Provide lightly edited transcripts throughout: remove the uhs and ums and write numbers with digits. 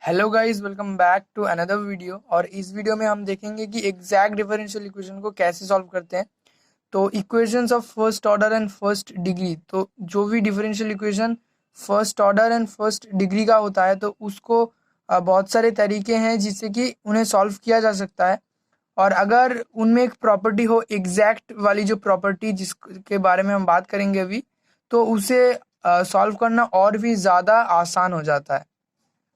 Hello guys, welcome back to another video. और इस video में हम देखेंगे कि एग्जैक्ट डिफरेंशियल इक्वेशन को कैसे सॉल्व करते हैं। तो equations of first order and first degree, तो जो भी differential equation first order and first degree का होता है तो उसको बहुत सारे तरीके हैं जिससे कि उन्हें सॉल्व किया जा सकता है। और अगर उनमें एक प्रॉपर्टी हो, एग्जैक्ट वाली जो प्रॉपर्टी जिसके बारे में हम बात करेंगे अभी, तो उसे सॉल्व करना और भी ज़्यादा आसान हो जाता है।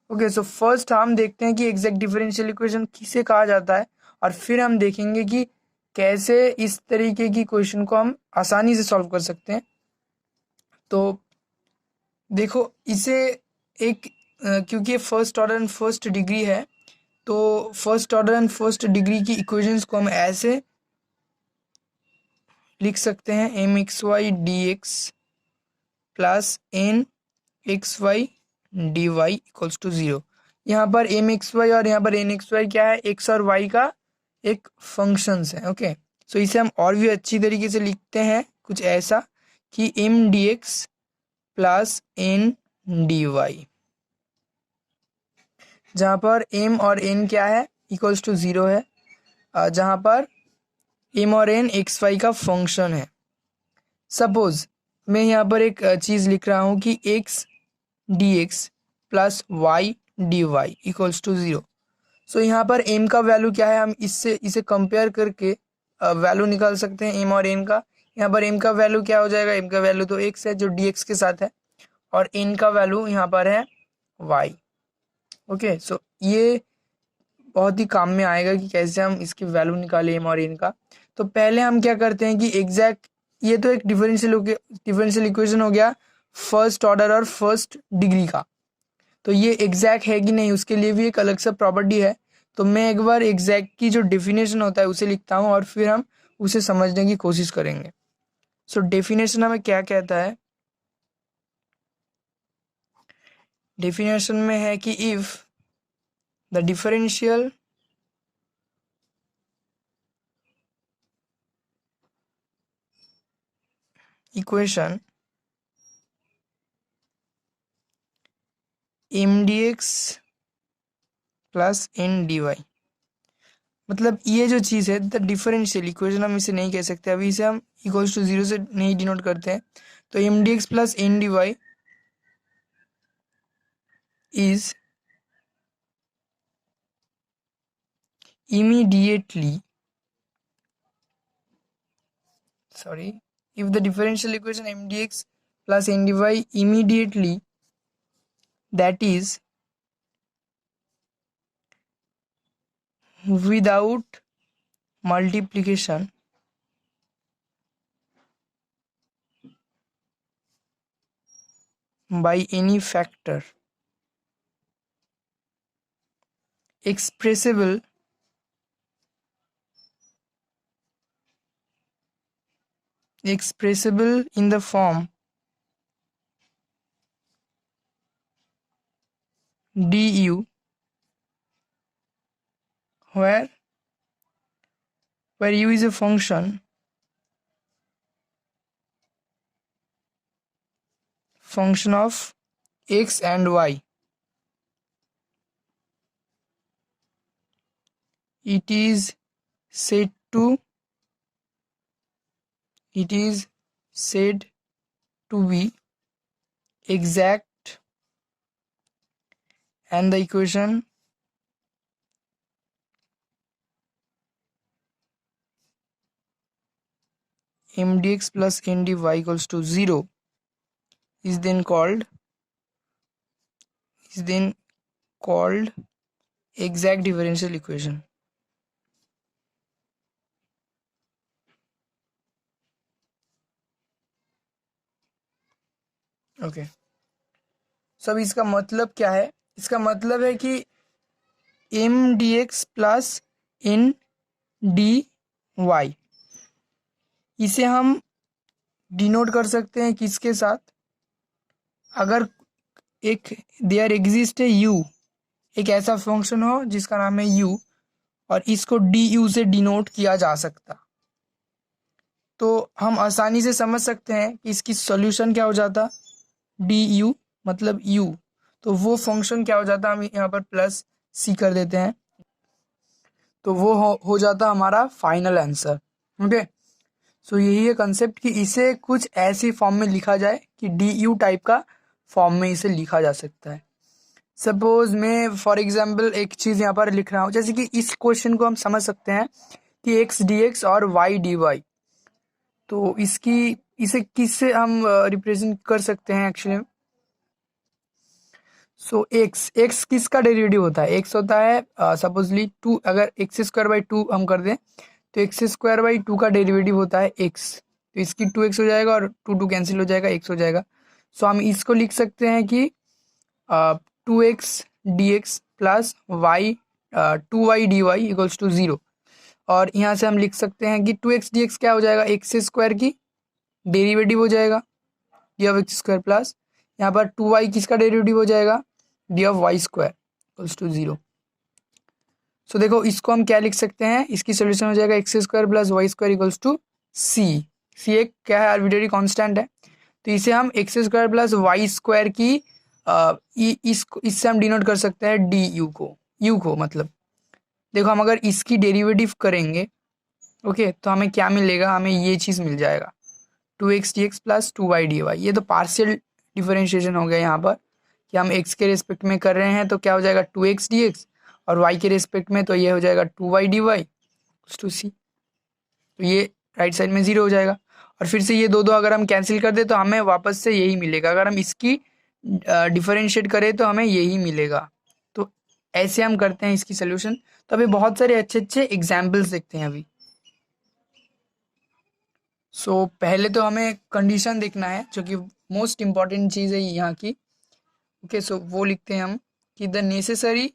ओके, सो फर्स्ट हम देखते हैं कि एग्जैक्ट डिफरेंशियल इक्वेशन किसे कहा जाता है, और फिर हम देखेंगे कि कैसे इस तरीके की क्वेश्चन को हम आसानी से सॉल्व कर सकते हैं। तो देखो इसे एक क्योंकि first order and first degree है, तो first order and first degree की इक्वेशंस को हम ऐसे लिख सकते हैं: M X Y D x plus N X Y D Y equals to 0। यहाँ पर एम एक्स वाई और यहाँ पर एन एक्स वाई क्या है? एक्स और वाई का एक फंक्शंस है। ओके, सो इसे हम और भी अच्छी तरीके से लिखते हैं कुछ ऐसा कि M D x plus N D Y, जहाँ पर एम और एन क्या है? इक्वल्स टू 0 है, जहाँ पर एम और एन एक्स वाई का फंक्शन है। सपोज मैं यहाँ पर एक चीज़ लिख रहा हूँ कि X D x plus Y D Y equals to 0। So यहाँ पर m का वैल्यू क्या है? हम इसे कंपेयर करके वैल्यू निकाल सकते हैं m और n का। यहाँ पर m का वैल्यू क्या हो जाएगा? m का वैल्यू तो x है जो dx के साथ है, और n का वैल्यू यहाँ पर है y। ओके, सो ये बहुत ही काम में आएगा कि कैसे हम इसकी वैल्यू निकालें m और n का। तो पहले हम क्या करते हैं कि एग्जैक्ट, ये तो एक डिफरेंशियल इक्वेशन हो गया फर्स्ट ऑर्डर और फर्स्ट डिग्री का। तो ये एग्जैक्ट है कि नहीं उसके लिए भी एक अलग सा प्रॉपर्टी है। तो मैं एक बार एग्जैक्ट की जो डेफिनेशन होता है उसे लिखता हूँ और फिर हम उसे समझने की कोशिश करेंगे। सो डेफिनेशन हमें क्या कहता है? डेफिनेशन में है कि if the differential equation M D x plus N D Y, मतलब ये जो चीज़ है द डिफरेंशियल इक्वेशन, हम इसे नहीं कह सकते अभी, इसे हम इक्वल्स टू 0 से नहीं डिनोट करते हैं। तो M D x plus N D Y is immediately if the differential equation mdx plus ndy immediately, that is without multiplication by any factor, expressible in the form du, where u is a function of x and y. It is said to be exact, and the equation mdx plus ndy equals to 0 is then called exact differential equation. Okay, सब इसका मतलब क्या है? इसका मतलब है कि M D x plus N D Y, इसे हम डिनोट कर सकते हैं किसके साथ? अगर एक देयर एग्जिस्ट है यू, एक ऐसा फंक्शन हो जिसका नाम है यू, और इसको डी यू से डिनोट किया जा सकता, तो हम आसानी से समझ सकते हैं कि इसकी सॉल्यूशन क्या हो जाता? डी यू मतलब यू, तो वो फंक्शन क्या हो जाता है, हम यहाँ पर प्लस सी कर देते हैं, तो वो हो जाता हमारा फाइनल आंसर। ओके, सो यही है कंसेप्ट कि इसे कुछ ऐसी फॉर्म में लिखा जाए कि डी यू टाइप का फॉर्म में इसे लिखा जा सकता है। सपोज मैं फॉर एग्जाम्पल एक चीज़ यहाँ पर लिख रहा हूँ, जैसे कि इस क्वेश्चन को हम समझ सकते हैं कि एक्स डी एक्स और वाई डी वाई, तो इसे किससे हम रिप्रेजेंट कर सकते हैं एक्चुअली। सो एक्स एक्स किसका डेरिवेटिव होता है, एक्स होता है सपोजली टू, अगर एक्स स्क्वायर बाई टू हम कर दें तो एक्स स्क्वायर बाई टू का डेरिवेटिव होता है एक्स, तो इसकी टू एक्स हो जाएगा और टू टू कैंसिल हो जाएगा, एक्स हो जाएगा। सो हम इसको लिख सकते हैं कि two x D x plus Y two Y D Y equals to zero, और यहाँ से हम लिख सकते हैं कि टू एक्स डी एक्स क्या हो जाएगा, एक्स स्क्वायर की डेरिवेटिव हो जाएगा d of x square, plus यहाँ पर टू वाई किसका डेरिवेटिव हो जाएगा, d of y square equals to zero. So देखो इसको हम क्या लिख सकते हैं, इसकी सोल्यूशन हो जाएगा x square plus y square equals to सी। सी एक क्या है, आर्बिट्रेरी कांस्टेंट है, तो इसे हम x square plus y square की इससे हम डिनोट कर सकते हैं डी यू को मतलब देखो हम अगर इसकी डेरिवेटिव करेंगे ओके, तो हमें क्या मिलेगा, हमें ये चीज़ मिल जाएगा two x D x plus two Y D Y. ये तो पार्शियल डिफरेंशिएशन हो गया यहाँ पर कि हम एक्स के रिस्पेक्ट में कर रहे हैं, तो क्या हो जाएगा टू एक्स डी एक्स, और वाई के रिस्पेक्ट में तो ये हो जाएगा two Y D y two c, तो ये राइट साइड में ज़ीरो हो जाएगा। और फिर से ये दो दो अगर हम कैंसिल कर दे तो हमें वापस से यही मिलेगा, अगर हम इसकी डिफरेंशिएट करें तो हमें यही मिलेगा। तो ऐसे हम करते हैं इसकी सोल्यूशन। तो अभी बहुत सारे अच्छे अच्छे एग्जाम्पल्स देखते हैं अभी। सो पहले तो हमें कंडीशन देखना है जो कि मोस्ट इम्पॉर्टेंट चीज़ है यहाँ की। ओके, सो वो लिखते हैं हम कि the necessary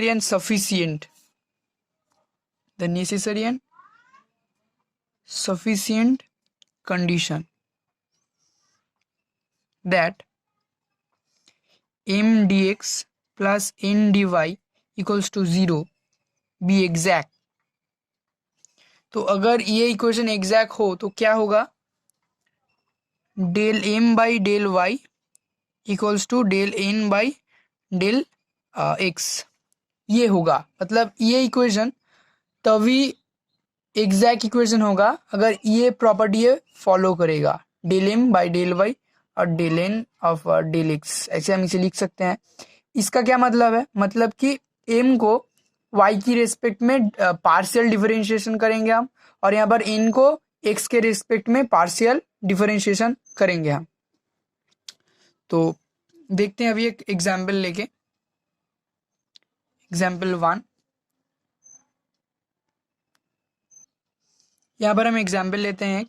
and sufficient condition that m dx plus n dy equals to 0 be exact। तो अगर ये इक्वेशन एग्जैक्ट हो तो क्या होगा, del m by del y equals to del n by del x, ये होगा। मतलब ये इक्वेशन तभी एग्जैक्ट इक्वेशन होगा अगर ये प्रॉपर्टी फॉलो करेगा, del m by del y और del n of del x, ऐसे हम इसे लिख सकते हैं। इसका क्या मतलब है, मतलब कि m को y की रेस्पेक्ट में पार्शियल डिफरेंशिएशन करेंगे हम, और यहाँ पर n को x के रेस्पेक्ट में पार्शियल डिफरेंशिएशन करेंगे हम। तो देखते हैं अभी एक एग्जाम्पल लेके, एग्जाम्पल 1। यहाँ पर हम एग्जाम्पल लेते हैं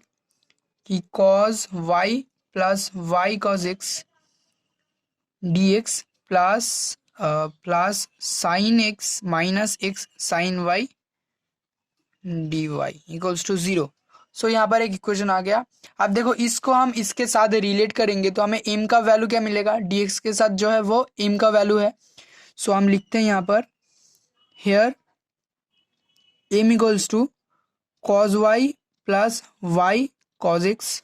कि cos y plus Y cos X D x plus sine x minus x sine Y D Y equals to 0। So यहाँ पर एक इक्वेशन आ गया। अब देखो इसको हम इसके साथ रिलेट करेंगे तो हमें m का वैल्यू क्या मिलेगा, dx के साथ जो है वो m का वैल्यू है। सो हम लिखते हैं यहाँ पर here m equals to cos y plus Y cos x,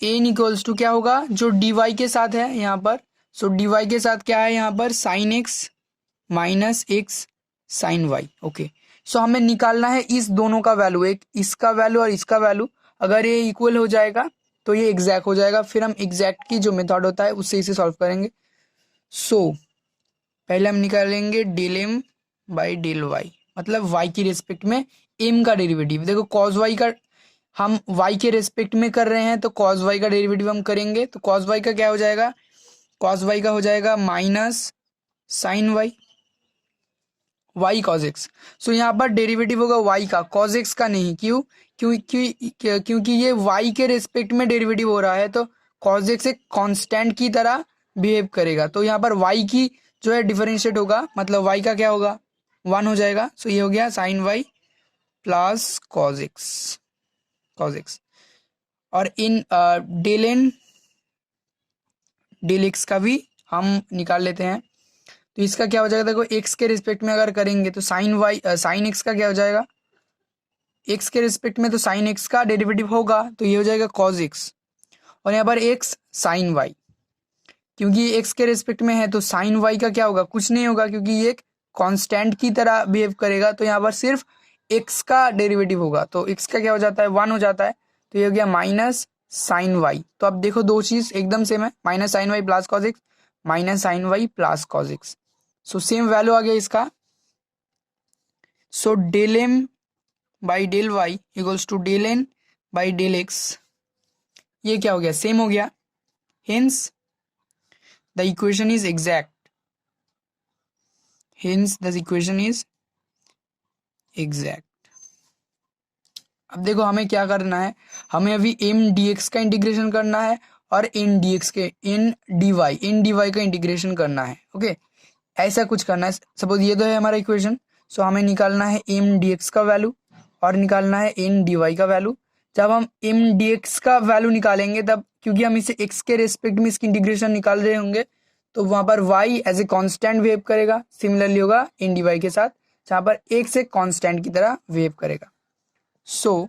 n equals to क्या होगा जो डी वाई के साथ है यहाँ पर। सो डी वाई के साथ क्या है यहाँ पर, sine x minus x sine y. Okay, so हमें निकालना है इस दोनों का वैल्यू, एक इसका वैल्यू और इसका वैल्यू। अगर ये इक्वल हो जाएगा तो ये एग्जैक्ट हो जाएगा, फिर हम एग्जैक्ट की जो मेथड होता है उससे इसे सॉल्व करेंगे। सो पहले हम निकालेंगे del m by del y, मतलब वाई की रेस्पेक्ट में एम का डेरिवेटिव। देखो कॉस वाई का हम y के रेस्पेक्ट में कर रहे हैं तो cos y का डेरिवेटिव हम करेंगे, तो cos y का क्या हो जाएगा, cos y का हो जाएगा minus sine y y cos x। So यहाँ पर डेरिवेटिव होगा y का, cos x का नहीं। क्योंकि ये y के रेस्पेक्ट में डेरिवेटिव हो रहा है, तो cos x एक कांस्टेंट की तरह बिहेव करेगा। तो यहाँ पर y की जो है डिफरेंशिएट होगा, मतलब y का क्या होगा 1 हो जाएगा। सो ये हो गया sine y plus cos x, और इन डेल एन डेल एक्स का भी हम निकाल लेते हैं। तो इसका क्या हो जाएगा, देखो एक्स के रिस्पेक्ट में अगर करेंगे तो साइन एक्स का क्या हो जाएगा, एक्स के रिस्पेक्ट में तो साइन एक्स का डेरिवेटिव होगा, तो ये हो जाएगा कॉज एक्स, और यहाँ पर एक्स साइन वाई, क्योंकि एक्स के रिस्पेक्ट में है तो साइन वाई का क्या होगा, कुछ नहीं होगा, क्योंकि ये एक कांस्टेंट की तरह बिहेव करेगा, तो यहाँ पर सिर्फ एक्स का डेरिवेटिव होगा, तो एक्स का क्या हो जाता है, 1 हो जाता है, तो ये हो गया माइनस साइन वाई। तो अब देखो दो चीज एकदम सेम है, minus sine y plus cos x, minus sine y plus cos x, so same value आ गया इसका। So del m by del y equals to del n by del x, ये क्या हो गया, सेम हो गया, hence the equation is exact, hence the equation is exact. अब देखो हमें क्या करना है, हमें अभी एम डी एक्स का इंटीग्रेशन करना है और एन डी एक्स के एन डी वाई का इंटीग्रेशन करना है। ओके, ऐसा कुछ करना है। सपोज ये तो है हमारा इक्वेशन, सो हमें निकालना है एम डी एक्स का वैल्यू और निकालना है एन डी वाई का वैल्यू। जब हम एम डी एक्स का वैल्यू निकालेंगे तब, क्योंकि हम इसे एक्स के रेस्पेक्ट में इसकी इंटीग्रेशन निकाल रहे होंगे, तो वहां पर y as a constant behave करेगा, सिमिलरली होगा एन डी वाई के साथ, जहां पर एक्स एक कांस्टेंट की तरह वेव करेगा। सो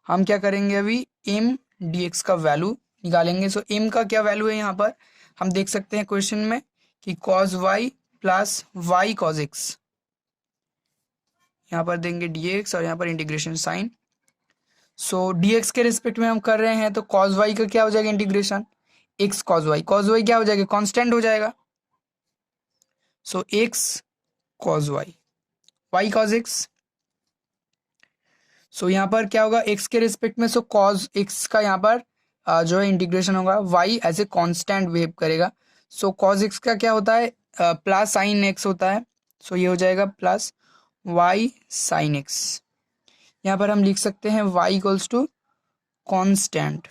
हम क्या करेंगे, अभी एम डी एक्स का वैल्यू निकालेंगे। सो एम का क्या वैल्यू है, यहाँ पर हम देख सकते हैं क्वेश्चन में कि cos y plus y cos x, यहाँ पर देंगे dx और यहाँ पर इंटीग्रेशन साइन। सो dx के रिस्पेक्ट में हम कर रहे हैं, तो कॉज वाई का क्या हो जाएगा इंटीग्रेशन, x कॉज वाई क्या हो जाएगा, कांस्टेंट हो जाएगा, so x cos y, y cos x। So यहाँ पर क्या होगा, x के रिस्पेक्ट में, सो कॉज x का यहाँ पर जो है इंटीग्रेशन होगा, y as a constant behave करेगा। सो कॉज x का क्या होता है, प्लस साइन x होता है, सो ये हो जाएगा प्लस y साइन x। यहाँ पर हम लिख सकते हैं y equals to constant.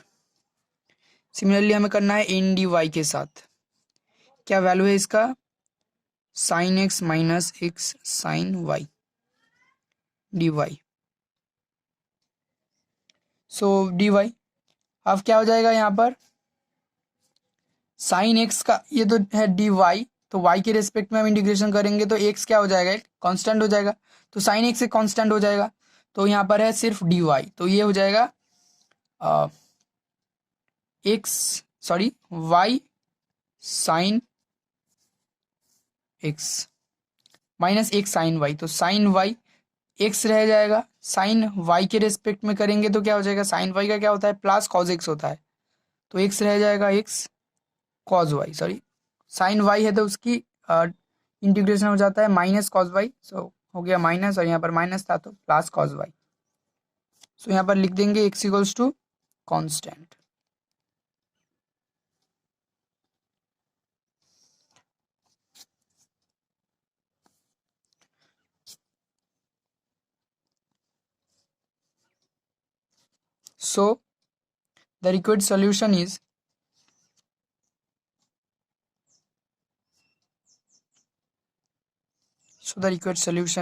Similarly हमें करना है एन डी वाई के साथ, क्या वैल्यू है इसका, sine x minus x sine Y D y. So d y अब क्या हो जाएगा, यहाँ पर साइन एक्स का ये तो है डी वाई, तो y के रेस्पेक्ट में हम इंटीग्रेशन करेंगे तो x क्या हो जाएगा, एक कांस्टेंट हो जाएगा, तो साइन एक्स एक कांस्टेंट हो जाएगा, तो यहाँ पर है सिर्फ डी वाई, तो ये हो जाएगा y sine x minus x sine y, तो साइन वाई एक्स रह जाएगा, साइन वाई के रेस्पेक्ट में करेंगे तो क्या हो जाएगा, साइन वाई का क्या होता है, प्लस कॉज एक्स होता है, तो एक्स रह जाएगा, x cos y, sine y है तो उसकी इंटीग्रेशन हो जाता है माइनस कॉज वाई, सो हो गया माइनस, और यहाँ पर माइनस था तो प्लस कॉज वाई। सो यहाँ पर लिख देंगे x equals to constant. So the required solution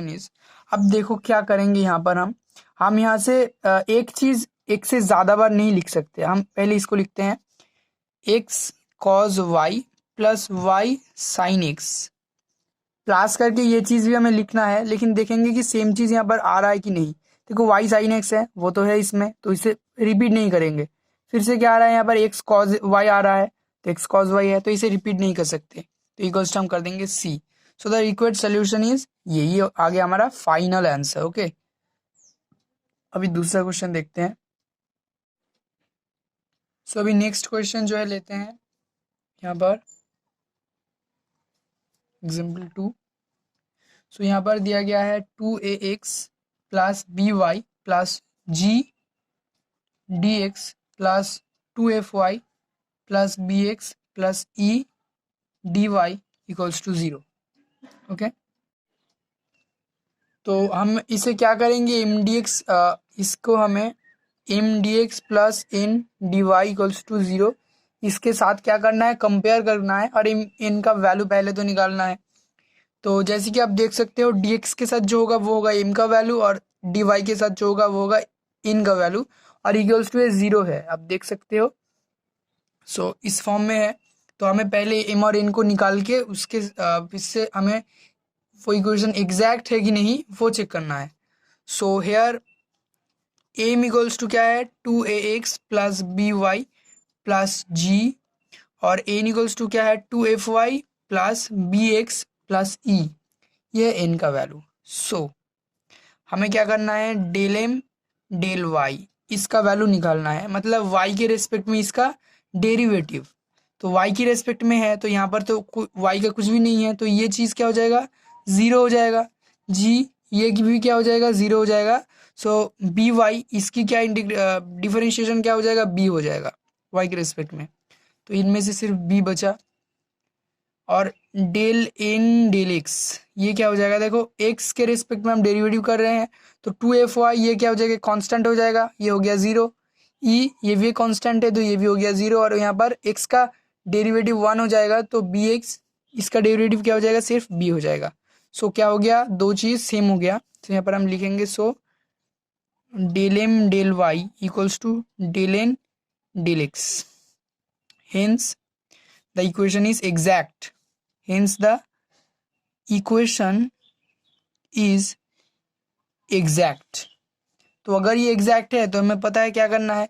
is अब देखो क्या करेंगे यहाँ पर, हम यहाँ से एक चीज एक से ज्यादा बार नहीं लिख सकते, हम पहले इसको लिखते हैं x cos y plus y sine x, plus करके ये चीज भी हमें लिखना है, लेकिन देखेंगे कि सेम चीज यहाँ पर आ रहा है कि नहीं। देखो y साइन एक्स है, वो तो है इसमें, तो इसे रिपीट नहीं करेंगे। फिर से क्या आ रहा है, यहाँ पर x cos y आ रहा है, तो x cos y है, तो इसे रिपीट नहीं कर सकते, तो इक्वल्स हम कर देंगे c। So the required solution is ये आ गया हमारा फाइनल आंसर। ओके, अभी दूसरा क्वेश्चन देखते हैं। सो अभी नेक्स्ट क्वेश्चन जो है लेते हैं यहाँ पर एग्जाम्पल 2। सो यहाँ पर दिया गया है 2ax plus b y plus g d x plus 2fy plus b x plus e d Y equals to 0। Okay, तो हम इसे क्या करेंगे, एम डी एक्स, इसको हमें m D x plus N D Y equals to 0 इसके साथ क्या करना है, कंपेयर करना है, और इन का वैल्यू पहले तो निकालना है। तो जैसे कि आप देख सकते हो डी एक्स के साथ जो होगा वो होगा एम का वैल्यू, और डी वाई के साथ जो होगा वो होगा इन का वैल्यू, और इक्वल्स टू 0 है, आप देख सकते हो। सो इस फॉर्म में है, तो हमें पहले एम और एन को निकाल के उसके इससे हमें वो इक्वेशन एग्जैक्ट है कि नहीं वो चेक करना है। So here m equals to क्या है 2ax plus b y plus g, और एन इक्वल्स टू क्या है 2fy plus b x plus e, ये है एन का वैल्यू। सो हमें क्या करना है डेल एम डेल वाई, इसका वैल्यू निकालना है, मतलब वाई के रेस्पेक्ट में इसका डेरिवेटिव। तो वाई की रेस्पेक्ट में है तो यहाँ पर तो वाई का कुछ भी नहीं है, तो ये चीज़ क्या हो जाएगा ज़ीरो हो जाएगा। जी ये भी क्या हो जाएगा ज़ीरो हो जाएगा। सो बी वाई इसकी क्या डिफरेंशिएशन क्या हो जाएगा बी हो जाएगा वाई के रेस्पेक्ट में, तो इनमें से सिर्फ बी बचा। और डेल एन डेल एक्स ये क्या हो जाएगा, देखो एक्स के रिस्पेक्ट में हम डेरिवेटिव कर रहे हैं, तो 2fy ये क्या हो जाएगा कांस्टेंट हो जाएगा, ये हो गया ज़ीरो। ई ये भी कांस्टेंट है तो ये भी हो गया ज़ीरो, और यहाँ पर एक्स का डेरिवेटिव 1 हो जाएगा तो बी एक्स इसका डेरिवेटिव क्या हो जाएगा सिर्फ बी हो जाएगा। सो क्या हो गया दो चीज़ सेम हो गया, तो यहाँ पर हम लिखेंगे so del m del y equals to del n del x, hence the equation is exact, hence the equation is exact। तो अगर ये एग्जैक्ट है तो हमें पता है क्या करना है,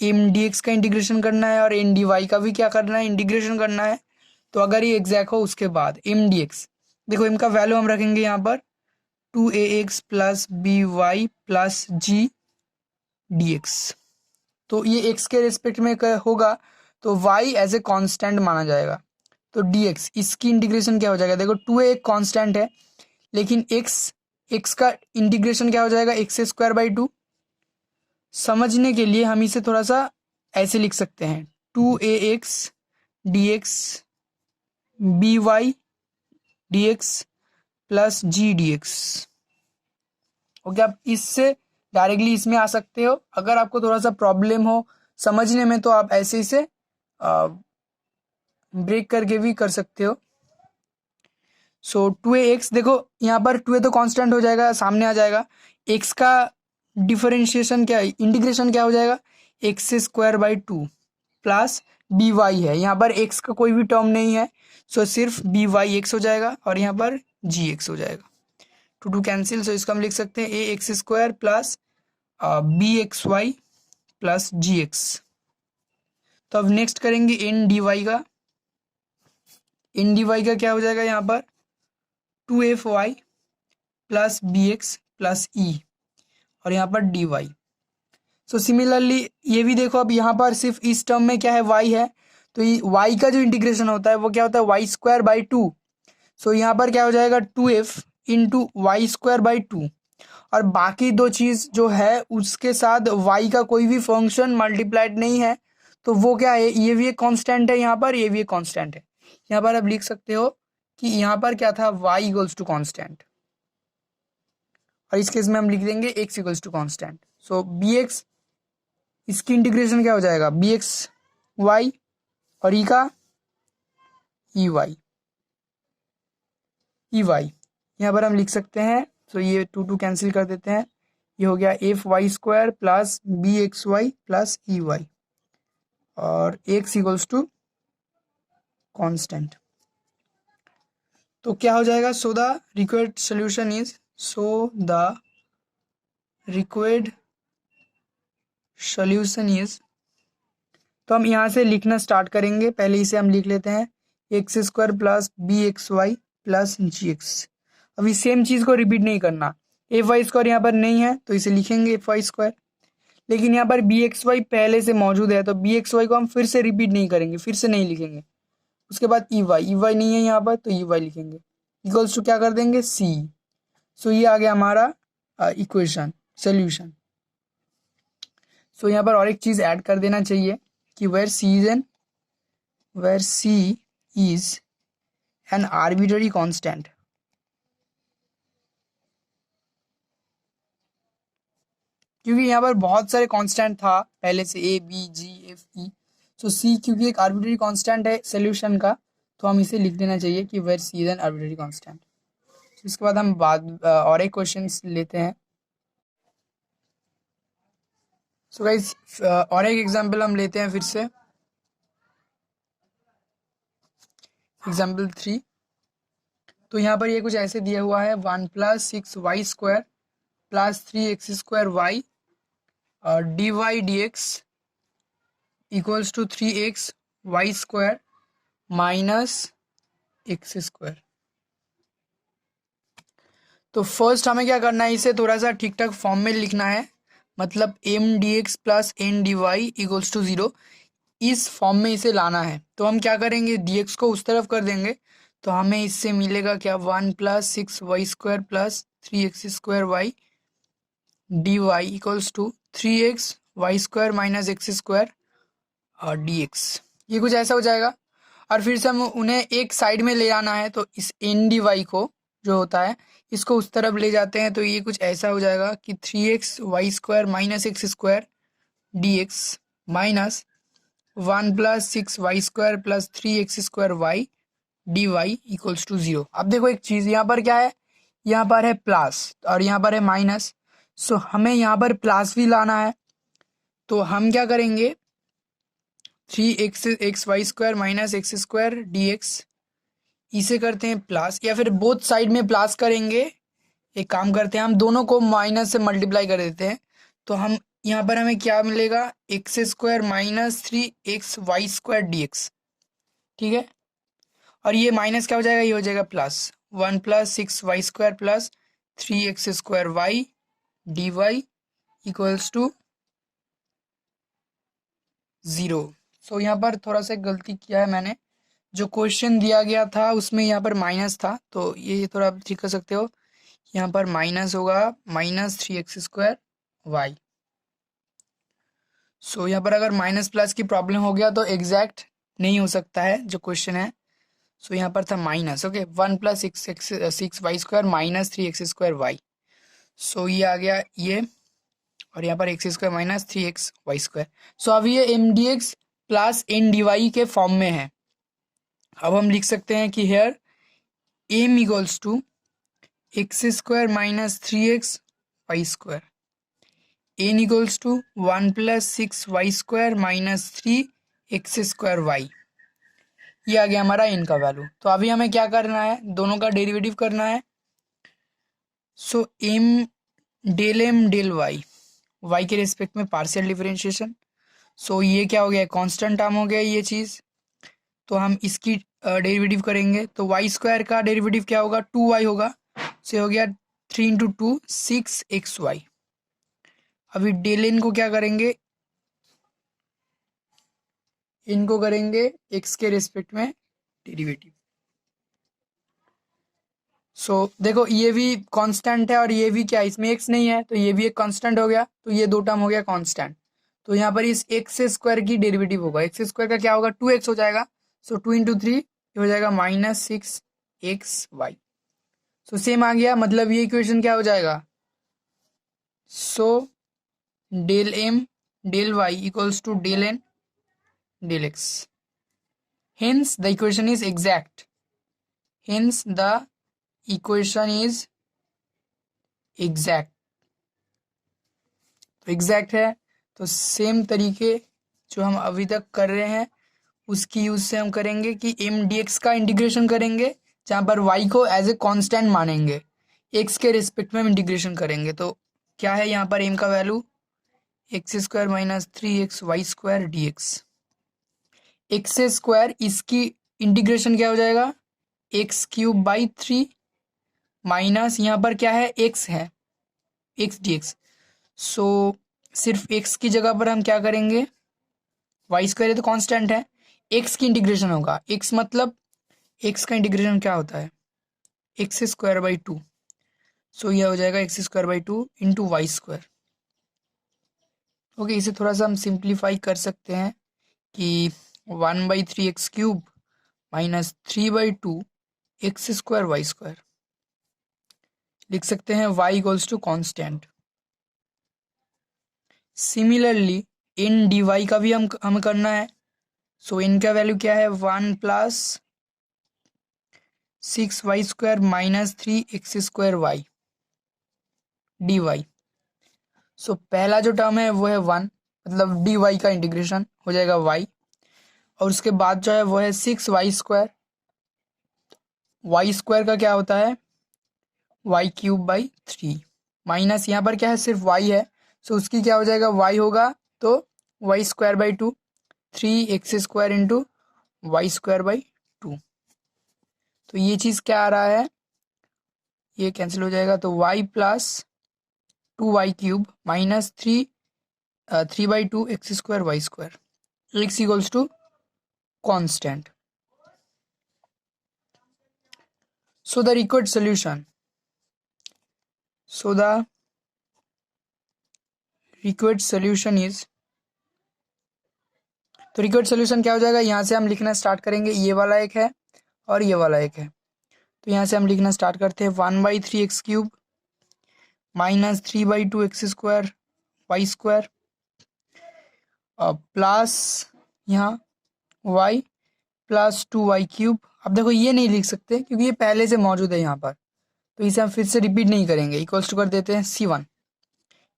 एम डी एक्स का इंटीग्रेशन करना है और एन डी वाई का भी क्या करना है इंटीग्रेशन करना है। तो अगर ये एग्जैक्ट हो उसके बाद एम डी एक्स, देखो इनका वैल्यू हम रखेंगे यहाँ पर 2ax plus b y plus g d x. तो ये एक्स के रिस्पेक्ट में होगा तो y एज ए कांस्टेंट माना जाएगा, तो dx इसकी इंटीग्रेशन क्या हो जाएगा, देखो 2a एक कांस्टेंट है लेकिन x का इंटीग्रेशन क्या हो जाएगा एक्स स्क्वायर बाई टू। समझने के लिए हम इसे थोड़ा सा ऐसे लिख सकते हैं 2ax dx b y D x plus g d x. Okay आप इससे डायरेक्टली इसमें आ सकते हो, अगर आपको थोड़ा सा प्रॉब्लम हो समझने में तो आप ऐसे इसे ब्रेक करके भी कर सकते हो। सो 2ax देखो यहाँ पर 2a तो कांस्टेंट हो जाएगा सामने आ जाएगा, x का डिफरेंशिएशन क्या इंटीग्रेशन क्या हो जाएगा x square by two plus b y है, यहाँ पर x का कोई भी टर्म नहीं है, सो सिर्फ बी वाई एक्स हो जाएगा और यहाँ पर जी एक्स हो जाएगा। टू टू कैंसिल, सो इसका हम लिख सकते हैं a x square plus b x y plus g x. तो अब नेक्स्ट करेंगे एन डी वाई का, एन डी वाई का क्या हो जाएगा यहाँ पर 2f(y) plus b x plus e, और यहाँ पर डी वाई। सो सिमिलरली ये भी देखो, अब यहाँ पर सिर्फ इस टर्म में क्या है y है, तो y का जो इंटीग्रेशन होता है वो क्या होता है y square by two. So यहाँ पर क्या हो जाएगा 2f into y square by two, और बाकी दो चीज़ जो है उसके साथ y का कोई भी फंक्शन मल्टीप्लाइड नहीं है, तो वो क्या है ये भी एक कांस्टेंट है यहाँ पर, ये भी एक कांस्टेंट है। यहाँ पर आप लिख सकते हो कि यहाँ पर क्या था y इक्वल्स टू कांस्टेंट, और इस केस में हम लिख देंगे x equals to constant. So b x इसकी इंटीग्रेशन क्या हो जाएगा बी एक्स वाई और ई का ई वाई यहाँ पर हम लिख सकते हैं, तो ये टू टू कैंसिल कर देते हैं, ये हो गया f y square plus b x y plus e y, और एक्स इक्वल्स टू कांस्टेंट। तो क्या हो जाएगा so the required solution is, so the required solution is, तो हम यहाँ से लिखना स्टार्ट करेंगे, पहले इसे हम लिख लेते हैं x square plus b x y plus g x. अभी सेम चीज़ को रिपीट नहीं करना, एफ वाई स्क्वायर यहाँ पर नहीं है तो इसे लिखेंगे एफ वाई स्क्वायर, लेकिन यहाँ पर बी एक्स वाई पहले से मौजूद है तो बी एक्स वाई को हम फिर से रिपीट नहीं करेंगे, फिर से नहीं लिखेंगे। उसके बाद ई वाई नहीं है यहाँ पर तो ई वाई लिखेंगे, इक्वल्स टू क्या कर देंगे सी। सो ये आ गया हमारा इक्वेशन सोल्यूशन। सो यहाँ पर और एक चीज़ ऐड कर देना चाहिए कि where c is an arbitrary constant, क्योंकि यहाँ पर बहुत सारे कांस्टेंट था पहले से A B ji F E, सो सी क्योंकि एक आर्बिट्ररी कांस्टेंट है सोल्यूशन का, तो हम इसे लिख देना चाहिए कि where c is an arbitrary constant. इसके बाद हम और एक क्वेश्चन लेते हैं। सो गाइस और एक एग्जांपल हम लेते हैं फिर से, एग्जाम्पल 3। तो यहाँ पर ये कुछ ऐसे दिया हुआ है 1 + 6y² plus 3x² y dy dx equals to 3x² minus x²। तो फर्स्ट हमें क्या करना है, इसे थोड़ा सा ठीक ठाक फॉर्म में लिखना है, मतलब m dx plus n dy equals to 0, इस फॉर्म में इसे लाना है। तो हम क्या करेंगे, dx को उस तरफ कर देंगे, तो हमें इससे मिलेगा क्या, 1 plus 6y² plus 3x² y dy equals to 3x y² minus x² और dx। ये कुछ ऐसा हो जाएगा। और फिर से हम उन्हें एक साइड में ले आना है, तो इस एन डी वाई को जो होता है इसको उस तरफ ले जाते हैं, तो ये कुछ ऐसा हो जाएगा कि 3x y² minus x² dx minus 1 plus 6y² plus 3x² y dy equals to 0। अब देखो एक चीज़, यहाँ पर क्या है, यहाँ पर है प्लस और यहाँ पर है माइनस, सो हमें यहाँ पर प्लस भी लाना है। तो हम क्या करेंगे, 3xy² माइनस x² dx, इसे करते हैं प्लस, या फिर बोथ साइड में प्लस करेंगे। एक काम करते हैं, हम दोनों को माइनस से मल्टीप्लाई कर देते हैं, तो हम यहाँ पर हमें क्या मिलेगा, x² माइनस 3xy² dx, ठीक है। और ये माइनस क्या हो जाएगा, ये हो जाएगा plus 1 plus 6y² plus 3x² y dy equals to 0। So यहाँ पर थोड़ा सा गलती किया है मैंने, जो क्वेश्चन दिया गया था उसमें यहाँ पर माइनस था, तो ये थोड़ा आप ठीक कर सकते हो। यहाँ पर माइनस होगा माइनस 3x² y। सो यहाँ पर अगर माइनस प्लस की प्रॉब्लम हो गया तो एग्जैक्ट नहीं हो सकता है जो क्वेश्चन है। सो यहाँ पर था minus, okay, 1 plus 6y² minus 3x² y। सो ये आ गया ये, और यहाँ पर x² माइनस 3xy²। सो अब ये mdx प्लस ndy के फॉर्म में है। अब हम लिख सकते हैं कि here m equals to x² minus 3xy², n equals to 1 plus 6y² minus 3x² y। ये आ गया हमारा n का वैल्यू। तो अभी हमें क्या करना है, दोनों का डेरिवेटिव करना है। सो m डेल y, y के रिस्पेक्ट में पार्शियल डिफरेंशिएशन। सो ये क्या हो गया, कांस्टेंट टर्म हो गया ये चीज़, तो हम इसकी डेरिवेटिव करेंगे। तो y² का डेरिवेटिव क्या होगा, 2y होगा, से हो गया 3 इंटू 2 6xy। अभी डेल n को क्या करेंगे, इनको करेंगे x के रिस्पेक्ट में डेरिवेटिव। सो देखो ये भी कांस्टेंट है और ये भी क्या, इसमें x नहीं है, तो ये भी एक कांस्टेंट हो गया, तो ये दो टर्म हो गया कांस्टेंट। तो यहाँ पर इस x² की डेरिवेटिव होगा, x² का क्या होगा, 2x हो जाएगा। सो 2 इंटू 3 ये हो जाएगा माइनस 6xy। सो सेम आ गया, मतलब ये इक्वेशन क्या हो जाएगा, so del m del y equals to del n del x। Hence the equation is exact. Hence the equation is exact. तो एग्जैक्ट है, तो सेम तरीके जो हम अभी तक कर रहे हैं उसकी यूज से हम करेंगे कि m dx का इंटीग्रेशन करेंगे, जहाँ पर y को एज ए कांस्टेंट मानेंगे, x के रिस्पेक्ट में हम इंटीग्रेशन करेंगे। तो क्या है यहाँ पर m का value, x² minus 3xy² dx। x², इसकी इंटीग्रेशन क्या हो जाएगा, x³ बाई 3 माइनस यहाँ पर क्या है, x है, x dx। सो सिर्फ x की जगह पर हम क्या करेंगे, y² तो कांस्टेंट है, x की इंटीग्रेशन होगा, x मतलब x का इंटीग्रेशन क्या होता है, x² बाई 2। सो यह हो जाएगा x² by 2 into y²। Okay, इसे थोड़ा सा हम सिंप्लीफाई कर सकते हैं कि 1/3x³ माइनस 3/2 x² y² लिख सकते हैं, y equals to constant. Similarly इन dy का भी हमें करना है। सो इन का वैल्यू क्या है, 1 plus 6y² minus 3x² y dy। सो पहला जो टर्म है वो है 1, मतलब dy का इंटीग्रेशन हो जाएगा y, और उसके बाद जो है वो है 6y², y² का क्या होता है y³ बाई 3। माइनस यहाँ पर क्या है, सिर्फ y है, सो उसकी क्या हो जाएगा, y होगा तो y square by 2, 3x² into y square by 2। तो ये चीज़ क्या आ रहा है, ये कैंसिल हो जाएगा, तो y plus 2y³ minus 3/2 x² x equals to constant. So the required solution. So the required solution is, तो रिक्वायर्ड सोल्यूशन क्या हो जाएगा, यहाँ से हम लिखना स्टार्ट करेंगे, ये वाला एक है और ये वाला एक है। तो यहाँ से हम लिखना स्टार्ट करते हैं 1/3x³ माइनस 3/2 x² प्लस यहाँ y प्लस 2y³। अब देखो ये नहीं लिख सकते क्योंकि ये पहले से मौजूद है यहाँ पर, तो इसे हम फिर से रिपीट नहीं करेंगे, इक्वल्स टू कर देते हैं C1।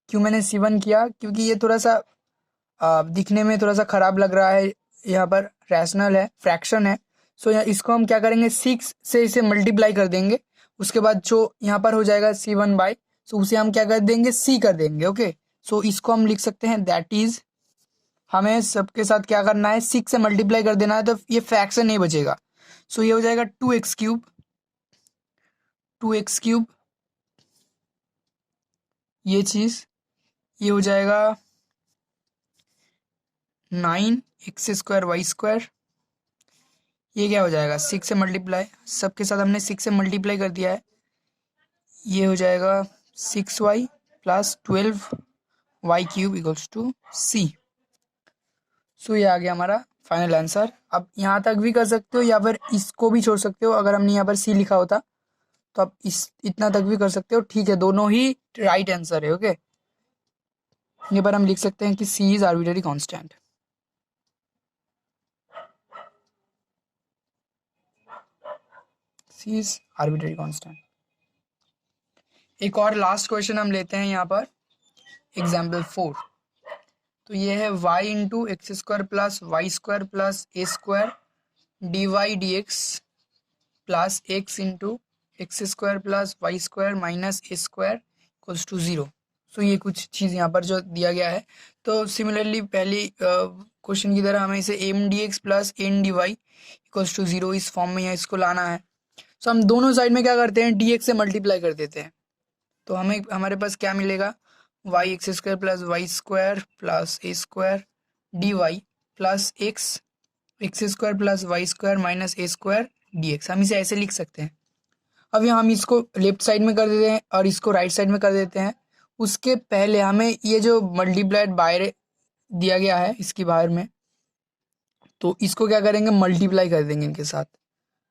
क्यों मैंने C1 किया, क्योंकि ये थोड़ा सा दिखने में थोड़ा सा ख़राब लग रहा है, यहाँ पर रैशनल है, फ्रैक्शन है। सो इसको हम क्या करेंगे, 6 से इसे मल्टीप्लाई कर देंगे, उसके बाद जो यहाँ पर हो जाएगा C1 बाई, सो उसे हम क्या कर देंगे, C कर देंगे। ओके, सो इसको हम लिख सकते हैं दैट इज, हमें सबके साथ क्या करना है, 6 से मल्टीप्लाई कर देना है, तो ये फ्रैक्शन नहीं बचेगा। सो ये हो जाएगा 2x³, 2x³, ये चीज़, ये हो जाएगा 9x² y², ये क्या हो जाएगा, 6 से मल्टीप्लाई, सबके साथ हमने 6 से मल्टीप्लाई कर दिया है, ये हो जाएगा 6y plus 12y³ equals to C। So ये आ गया हमारा फाइनल आंसर। अब यहाँ तक भी कर सकते हो या फिर इसको भी छोड़ सकते हो, अगर हमने यहाँ पर C लिखा होता तो आप इतना तक भी कर सकते हो, ठीक है, दोनों ही राइट आंसर है। ओके, यहाँ पर हम लिख सकते हैं कि C is arbitrary constant. C is arbitrary constant. एक और लास्ट क्वेश्चन हम लेते हैं यहाँ पर, एग्जाम्पल 4। तो ये है y into x² plus y² plus a² dy/dx plus x into x² plus y² minus a² equals to 0। So ये कुछ चीज़ यहाँ पर जो दिया गया है, तो सिमिलरली पहली क्वेश्चन की तरह हमें इसे m dx plus n dy equals to 0 इस फॉर्म में यहाँ इसको लाना है। सो हम दोनों साइड में क्या करते हैं, dx से मल्टीप्लाई कर देते हैं, तो हमें हमारे पास क्या मिलेगा, y² plus y² plus a² dy plus x² plus y² minus a² dx। हम इसे ऐसे लिख सकते हैं। अब यहाँ हम इसको लेफ्ट साइड में कर देते हैं और इसको राइट साइड में कर देते हैं। उसके पहले हमें ये जो मल्टीप्लाइड बाहर दिया गया है इसकी बाहर में, तो इसको क्या करेंगे, मल्टीप्लाई कर देंगे इनके साथ।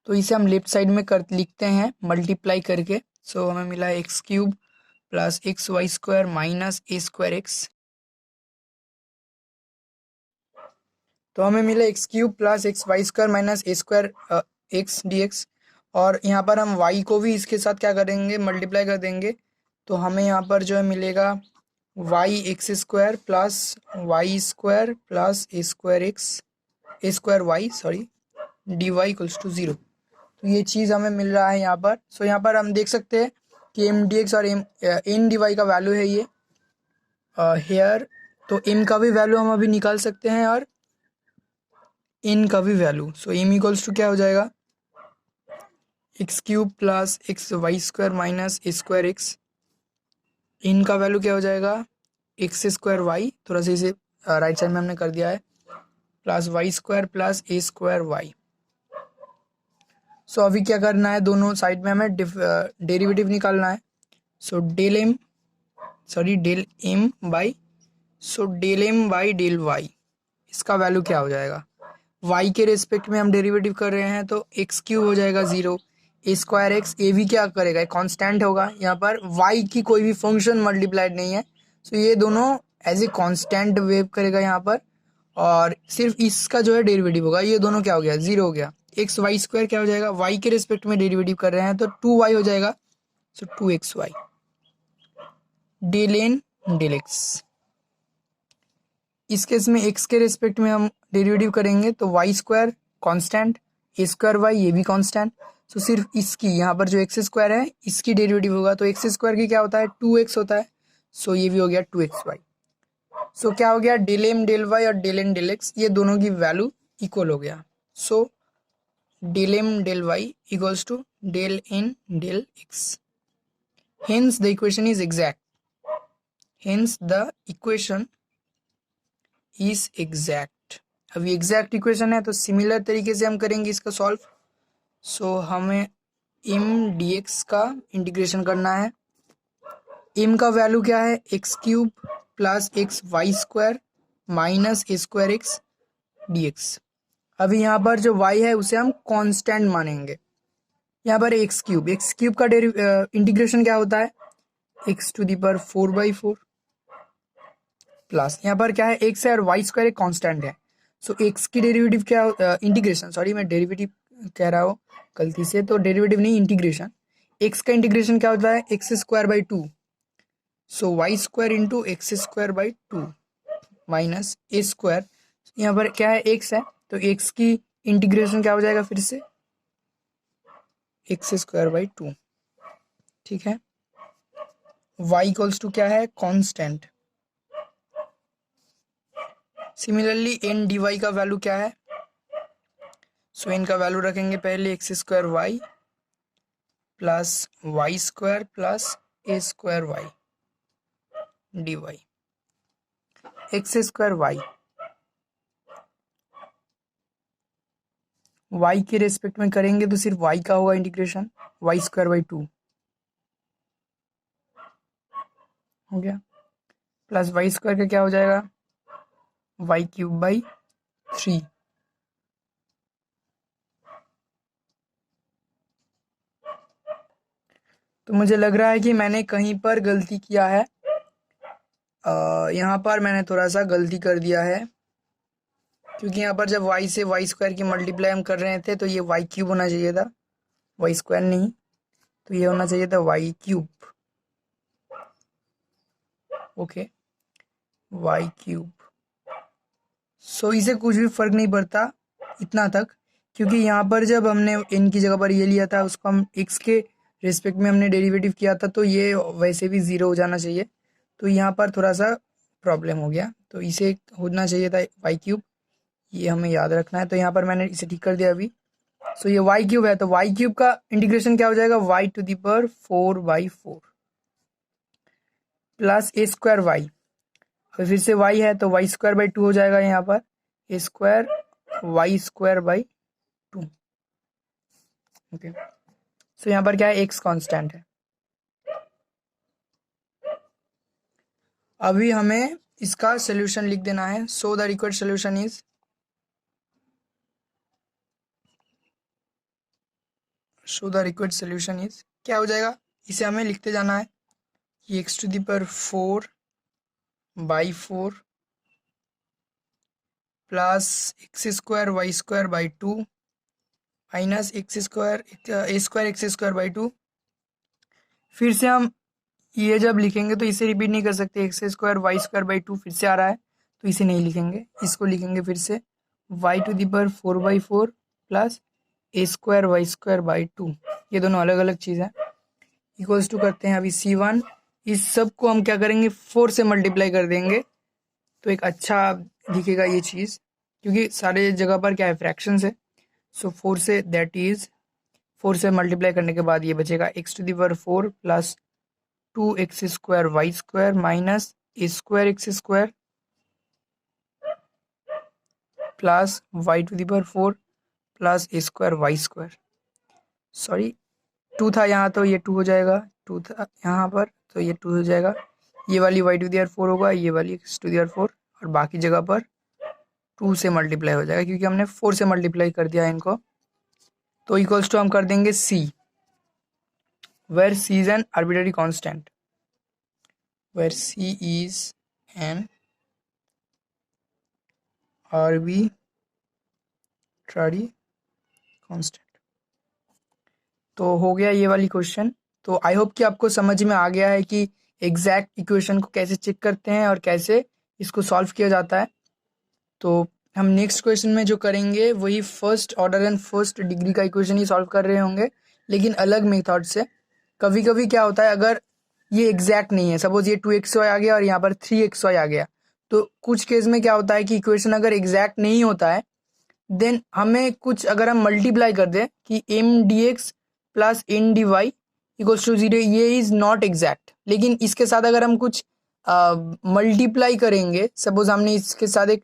तो इसे हम लेफ्ट साइड में कर लिखते हैं मल्टीप्लाई करके। सो हमें मिला है x³ plus xy² minus a² x। तो हमें मिला x³ plus xy² minus a² x dx, और यहाँ पर हम y को भी इसके साथ क्या करेंगे, मल्टीप्लाई कर देंगे। तो हमें यहाँ पर जो है मिलेगा y² plus y² plus a² y sorry dy equals to 0। तो ये चीज़ हमें मिल रहा है यहाँ पर। सो यहाँ पर हम देख सकते हैं कि m dx और n dy का वैल्यू है ये हेयर, तो m का भी वैल्यू हम अभी निकाल सकते हैं और n का भी value. So m equals to क्या हो जाएगा, x³ plus xy² minus a² x, n का वैल्यू क्या हो जाएगा, x² y, थोड़ा सा इसे राइट साइड में हमने कर दिया है, plus y² plus a² y। सो अभी क्या करना है, दोनों साइड में हमें डेरिवेटिव निकालना है। So del m by, so del m by del y, इसका वैल्यू क्या हो जाएगा, y के रेस्पेक्ट में हम डेरिवेटिव कर रहे हैं, तो x³ हो जाएगा 0, a² x, a भी क्या करेगा, कांस्टेंट होगा, यहाँ पर y की कोई भी फंक्शन मल्टीप्लाइड नहीं है, सो ये दोनों एज ए कांस्टेंट वेव करेगा यहाँ पर, और सिर्फ इसका जो है डेरिवेटिव होगा, ये दोनों क्या हो गया, 0 हो गया। xy² क्या हो जाएगा, y के रेस्पेक्ट में डेरिवेटिव कर रहे हैं तो 2y हो जाएगा, so 2xy del n del x। इस केस में x के रेस्पेक्ट में हम डेरिवेटिव करेंगे तो y² कांस्टेंट, a² y ये भी कांस्टेंट, सो सिर्फ इसकी यहाँ पर जो एक्स स्क्वायर है इसकी डेरिवेटिव होगा, तो एक्स स्क्वायर की क्या होता है 2x होता है, सो ये भी हो गया 2xy। सो क्या हो गया डेल एम डेल वाई और डेल एन डेल एक्स ये दोनों की वैल्यू इक्वल हो गया। So del m del y equals to del n del x, hence the equation is exact, hence the equation is exact. अभी एग्जैक्ट इक्वेशन है तो सिमिलर तरीके से हम करेंगे इसका सॉल्व। सो हमें m dx का इंटीग्रेशन करना है। m का वैल्यू क्या है x cube plus x y square minus a square x D x. अभी यहाँ पर जो y है उसे हम कांस्टेंट मानेंगे। यहाँ पर एक्स क्यूब का इंटीग्रेशन क्या होता है x to the power 4/4 plus यहाँ पर क्या है एक्स है और वाई स्क्वायर एक कांस्टेंट है। सो एक्स की डेरिवेटिव क्या इंटीग्रेशन, सॉरी मैं डेरिवेटिव कह रहा हूँ गलती से, तो डेरिवेटिव नहीं इंटीग्रेशन। एक्स का इंटीग्रेशन क्या होता है x square by 2, so y square into x square by 2 minus a square, यहाँ पर क्या है एक्स है तो एक्स की इंटीग्रेशन क्या हो जाएगा फिर से एक्स स्क्वायर बाई 2, ठीक है। वाई इक्वल्स टू क्या है constant. Similarly n D y का वैल्यू क्या है, सो एन का वैल्यू रखेंगे पहले x square y plus y square plus a square y D y. X square y के रेस्पेक्ट में करेंगे तो सिर्फ वाई का होगा इंटीग्रेशन, वाई स्क्वायर बाई 2 हो गया, प्लस वाई स्क्वायर का क्या हो जाएगा वाई क्यूब बाई 3। तो मुझे लग रहा है कि मैंने कहीं पर गलती किया है, यहाँ पर मैंने थोड़ा सा गलती कर दिया है, क्योंकि यहाँ पर जब y से वाई स्क्वायर की मल्टीप्लाई हम कर रहे थे तो ये वाई क्यूब होना चाहिए था, वाई स्क्वायर नहीं, तो ये होना चाहिए था y cube. Okay y cube. So इसे कुछ भी फर्क नहीं पड़ता इतना तक, क्योंकि यहाँ पर जब हमने n की जगह पर ये लिया था उसको हम x के रेस्पेक्ट में हमने डेरिवेटिव किया था, तो ये वैसे भी ज़ीरो हो जाना चाहिए, तो यहाँ पर थोड़ा सा प्रॉब्लम हो गया, तो इसे होना चाहिए था वाई क्यूब, ये हमें याद रखना है। तो यहाँ पर मैंने इसे ठीक कर दिया अभी। सो ये वाई क्यूब है तो वाई क्यूब का इंटीग्रेशन क्या हो जाएगा y to the power 4/4 plus a square y, फिर से y है तो वाई स्क्वायर बाई 2 हो जाएगा यहाँ पर a square y square by 2। Okay so यहाँ पर क्या है x कांस्टेंट है। अभी हमें इसका सोल्यूशन लिख देना है। सो द रिक्वायर्ड सोल्यूशन इज क्या हो जाएगा, इसे हमें लिखते जाना है कि x to the power 4/4 plus x square y square by 2 minus x square a square x square by 2। फिर से हम ये जब लिखेंगे तो इसे रिपीट नहीं कर सकते, x square y square by 2 फिर से आ रहा है तो इसे नहीं लिखेंगे, इसको लिखेंगे फिर से y to the power 4/4 plus a square y square by 2, ये दोनों अलग अलग चीज़ है। इक्वल्स टू करते हैं अभी C1, इस सब को हम क्या करेंगे 4 से मल्टीप्लाई कर देंगे तो एक अच्छा दिखेगा ये चीज़, क्योंकि सारे जगह पर क्या है फ्रैक्शंस है। सो 4 से दैट इज 4 से मल्टीप्लाई करने के बाद ये बचेगा x to the power 4 plus 2x square y square minus a square x square plus Y to the power 4 plus a square y square, sorry 2 था यहाँ तो ये 2 हो जाएगा, 2 था यहाँ पर तो ये 2 हो जाएगा, ये वाली वाई टू दी पावर 4 होगा, ये वाली एक्स टू दी पावर 4 और बाकी जगह पर 2 से मल्टीप्लाई हो जाएगा क्योंकि हमने 4 से मल्टीप्लाई कर दिया इनको। तो इक्वल्स टू हम कर देंगे c, where c is an arbitrary constant, where c is an arbitrary constant. तो हो गया ये वाली क्वेश्चन। तो आई होप कि आपको समझ में आ गया है कि एग्जैक्ट इक्वेशन को कैसे चेक करते हैं और कैसे इसको सॉल्व किया जाता है। तो हम नेक्स्ट क्वेश्चन में जो करेंगे वही first order and first degree का इक्वेशन ही सॉल्व कर रहे होंगे। लेकिन अलग मेथड से। कभी कभी क्या होता है, अगर ये एग्जैक्ट नहीं है, सपोज ये 2xy आ गया और यहाँ पर 3xy आ गया, तो कुछ केस में क्या होता है कि इक्वेशन अगर एग्जैक्ट नहीं होता है, देन हमें कुछ अगर हम मल्टीप्लाई कर दें कि M D x plus N D Y equals to 0, ये इज नॉट एग्जैक्ट। लेकिन इसके साथ अगर हम कुछ मल्टीप्लाई करेंगे, सपोज हमने इसके साथ एक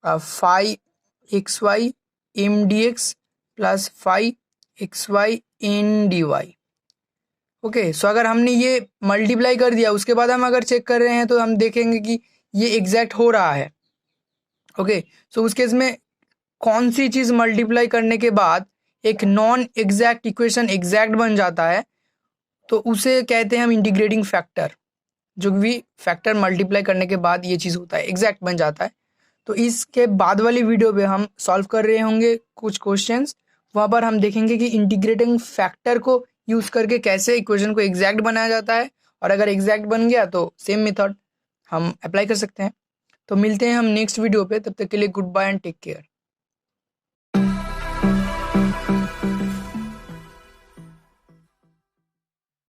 5xy m D x plus 5xy n D y, okay. So अगर हमने ये मल्टीप्लाई कर दिया, उसके बाद हम अगर चेक कर रहे हैं तो हम देखेंगे कि ये एग्जैक्ट हो रहा है, ओके। सो उस केस में कौन सी चीज मल्टीप्लाई करने के बाद एक नॉन एग्जैक्ट इक्वेशन एग्जैक्ट बन जाता है, तो उसे कहते हैं हम इंटीग्रेटिंग फैक्टर। जो भी फैक्टर मल्टीप्लाई करने के बाद ये चीज होता है, एग्जैक्ट बन जाता है। तो इसके बाद वाली वीडियो पे हम सॉल्व कर रहे होंगे कुछ क्वेश्चंस, वहां पर हम देखेंगे कि इंटीग्रेटिंग फैक्टर को यूज करके कैसे इक्वेशन को एग्जैक्ट बनाया जाता है, और अगर एग्जैक्ट बन गया तो सेम मेथड हम अप्लाई कर सकते हैं। तो मिलते हैं हम नेक्स्ट वीडियो पे, तब तक के लिए goodbye and take care.